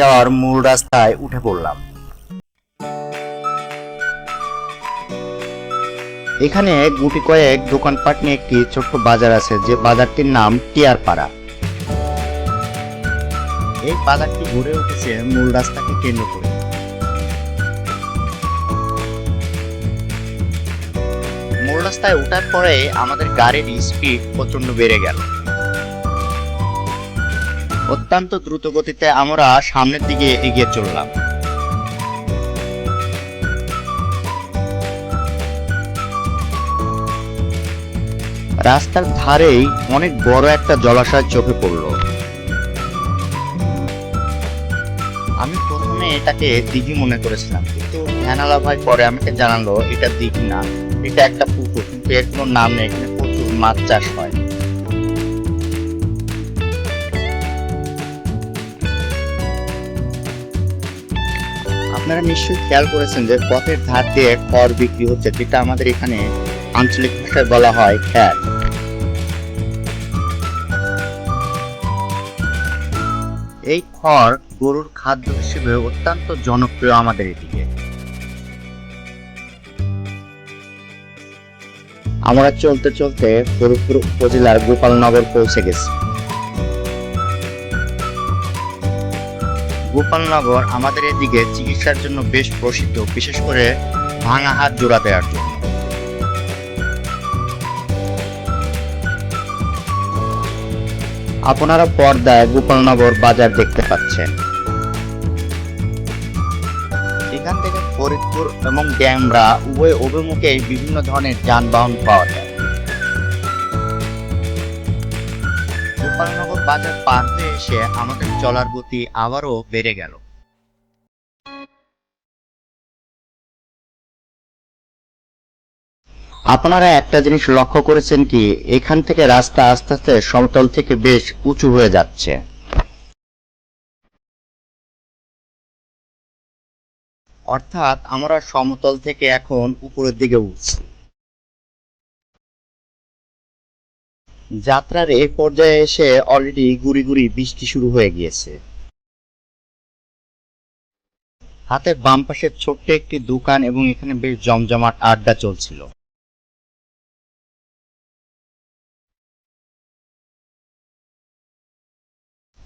যাওয়ার মূল রাস্তায় উঠে পড়লাম। এখানে গুটি কয়েক দোকানপাট নিয়ে একটি ছোট্ট বাজার আছে, যে বাজারটির নাম টিয়ারপাড়া। এই বাজারটি গড়ে উঠেছে মূল রাস্তাকে কেন্দ্র করে। মূল রাস্তায় ওঠার পরে আমাদের গাড়ির স্পিড প্রচন্ড বেড়ে গেল। অত্যন্ত দ্রুত গতিতে আমরা সামনের দিকে এগিয়ে চললাম। রাস্তার ধারেই অনেক বড় একটা জলাশয় চোখে পড়ল। আমি প্রথমে এটাকে দিঘি মনে করেছিলাম, কিন্তু ভ্যানালা ভাই পরে আমাকে জানালো এটা দিঘি না, এটা একটা পুকুর, কিন্তু এর কোনো নাম নেই। এখানে প্রচুর মাছ চাষ হয়। আপনারা নিশ্চয়ই খেয়াল করেছেন যে পথের ধার দিয়ে খড় বিক্রি হচ্ছে, যেটা আমাদের এখানে আঞ্চলিক ভাষায় বলা হয় খ্যার। এই খড় গরুর খাদ্য হিসেবে অত্যন্ত জনপ্রিয় আমাদের এদিকে। আমরা চলতে চলতে ফরিদপুর উপজেলার গোপালনগর পৌঁছে গেছি। গোপালনগর আমাদের এদিকে চিকিৎসার জন্য বেশ প্রসিদ্ধ, বিশেষ করে ভাঙা হাত জোড়া দেওয়ার জন্য। আপনারা পর্দায় গোপালনগর বাজার দেখতে পাচ্ছেন। এখান থেকে ফরিদপুর এবং ড্যামরা উভয় অভিমুখে বিভিন্ন ধরনের যানবাহন পাওয়া যায়। গোপালনগর বাজার পার হয়ে এসে আমাদের চলার গতি আবারও বেড়ে গেল। আপনারা একটা জিনিস লক্ষ্য করেছেন কি, এখান থেকে রাস্তা আস্তে আস্তে সমতল থেকে বেশ উঁচু হয়ে যাচ্ছে। অর্থাৎ আমরা সমতল থেকে এখন উপরের দিকে উঠছি। যাত্রার এই পর্যায়ে এসে অলরেডি গুড়ি গুড়ি বৃষ্টি শুরু হয়ে গিয়েছে। হাতের বাম পাশে ছোট্ট একটি দোকান এবং এখানে বেশ জমজমাট আড্ডা চলছিল।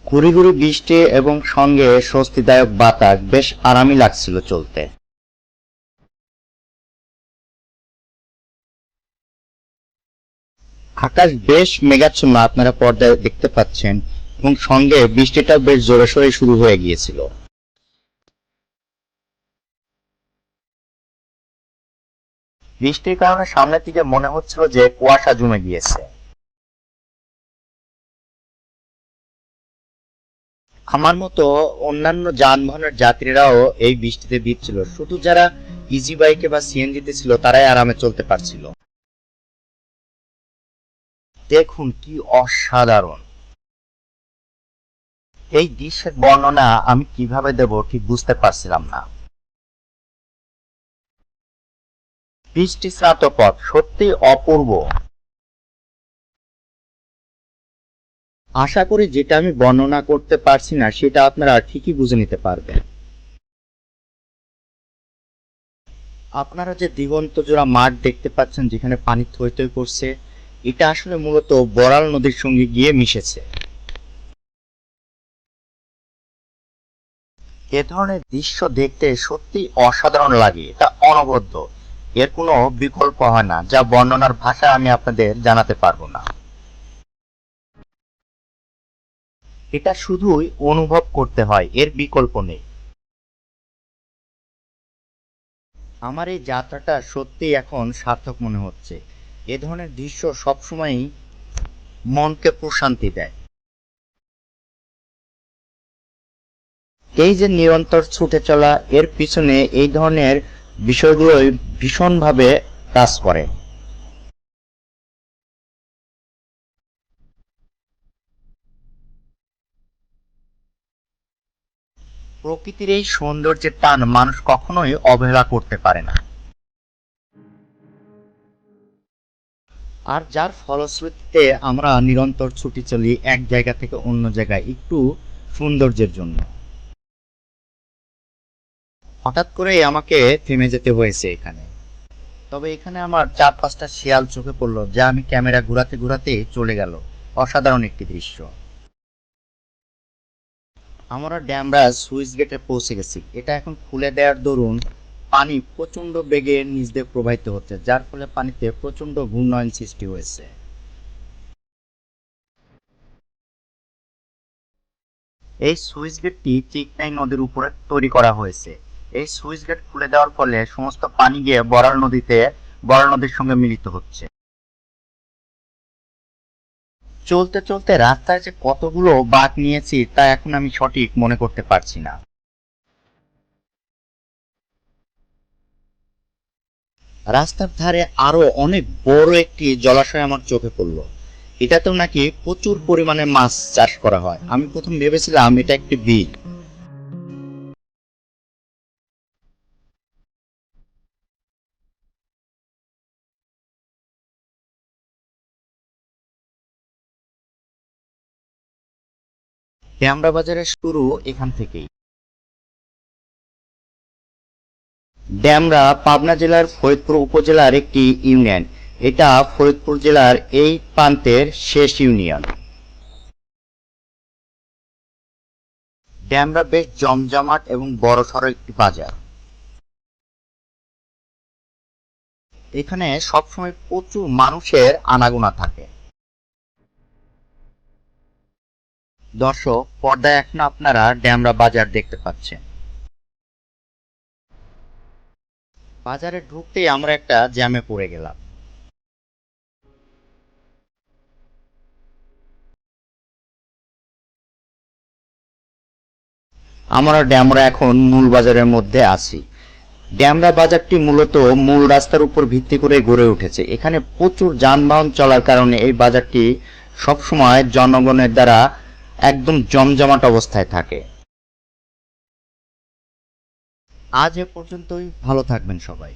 গুড়ি গুড়ি বৃষ্টি এবং সঙ্গে স্বস্তিদায়ক বাতাস, বেশ আরামই লাগছিল চলতে। আকাশ বেশ মেঘাচ্ছন্ন, আপনারা পর্দায় দেখতে পাচ্ছেন, এবং সঙ্গে বৃষ্টিটা বেশ জোরে সোরে শুরু হয়ে গিয়েছিল। বৃষ্টির কারণে সামনের দিকে মনে হচ্ছিল যে কুয়াশা জমে গিয়েছে। আমার মতো অন্যান্য যানবাহনের যাত্রীরাও এই বৃষ্টিতে ভিজছিল, শুধু যারা ইজি বাইকে বা সিএনজিতে ছিল তারাই আরামে চলতে পারছিল। দেখুন কি অসাধারণ! এই দৃশ্যের বর্ণনা আমি কিভাবে দেব ঠিক বুঝতে পারছিলাম না। বৃষ্টি স্নাত পথ সত্যি অপূর্ব। আশা করি যেটা আমি বর্ণনা করতে পারছি না সেটা আপনারা ঠিকই বুঝে নিতে পারবেন। আপনারা যে দিগন্ত জোড়া মাঠ দেখতে পাচ্ছেন, যেখানে পানি থই থই করছে, এটা আসলে মূলত বড়াল নদীর সঙ্গে গিয়ে মিশেছে। এ ধরনের দৃশ্য দেখতে সত্যি অসাধারণ লাগে, এটা অনবদ্য। এর কোনো বিকল্প হয় না, যা বর্ণনার ভাষায় আমি আপনাদের জানাতে পারবো না। এটা শুধুই অনুভব করতে হয়, এর বিকল্প নেই। আমার এই যাত্রাটা সত্যি এখন সার্থক মনে হচ্ছে। এ ধরনের দৃশ্য সবসময়ই মনকে প্রশান্তি দেয়। এই যে নিরন্তর ছুটে চলা, এর পিছনে এই ধরনের বিষয়গুলোই ভীষণভাবে কাজ করে। প্রকৃতির এই সৌন্দর্যের টান মানুষ কখনোই অবহেলা করতে পারে না। আর যার ফলশ্রুতিতে আমরা নিরন্তর ছুটি চলি এক জায়গা থেকে অন্য জায়গায় একটু সৌন্দর্যের জন্য। হঠাৎ করেই আমাকে থেমে যেতে হয়েছে এখানে। তবে এখানে আমার 4-5টা শিয়াল চোখে পড়লো, যা আমি ক্যামেরা ঘুরাতে ঘুরাতে চলে গেল। অসাধারণ একটি দৃশ্য। আমরা ড্যামরাজ সুইচ গেটে পৌঁছে গেছি। এটা এখন খুলে দেওয়ার দরুন পানি প্রচন্ড বেগে নিচ দিয়ে প্রবাহিত হচ্ছে, যার ফলে পানিতে প্রচন্ড ঘূর্ণয়ন সৃষ্টি হয়েছে। এই সুইচ গেটটি চিকনাই নদীর উপরে তৈরি করা হয়েছে। এই সুইচ গেট খুলে দেওয়ার ফলে সমস্ত পানি গিয়ে বরাল নদীর সঙ্গে মিলিত হচ্ছে। চলতে চলতে রাস্তায় যে কতগুলো বাঁক নিয়েছি তা এখন আমি সঠিক মনে করতে পারছি না। রাস্তার ধারে আরো অনেক বড় একটি জলাশয় আমার চোখে পড়লো। এটাতেও নাকি প্রচুর পরিমাণে মাছ চাষ করা হয়। আমি প্রথম ভেবেছিলাম এটা একটি বিল। ডেমরা বাজারের শুরু এখান থেকেই। ডেমরা পাবনা জেলার ফরিদপুর উপজেলার একটি ইউনিয়ন। এটা ফরিদপুর জেলার এই প্রান্তের শেষ ইউনিয়ন। ডেমরা বেশ জমজমাট এবং বড়সড় একটি বাজার। এখানে সবসময় প্রচুর মানুষের আনাগোনা থাকে। দর্শক, পর্দায় এখন আপনারা ডেমরা বাজার দেখতে পাচ্ছেন। বাজারে ঢুকতেই আমরা একটা জ্যামে পড়ে গেলাম। আমরা ডেমরা এখন মূল বাজারের মধ্যে আছি। ডেমরা বাজারটি মূলত মূল রাস্তার উপর ভিত্তি করে গড়ে উঠেছে। এখানে প্রচুর যানবাহন চলার কারণে এই বাজারটি সবসময় জনগণের দ্বারা একদম জমজমাট অবস্থায় থাকে। আজ এ পর্যন্তই। ভালো থাকবেন সবাই।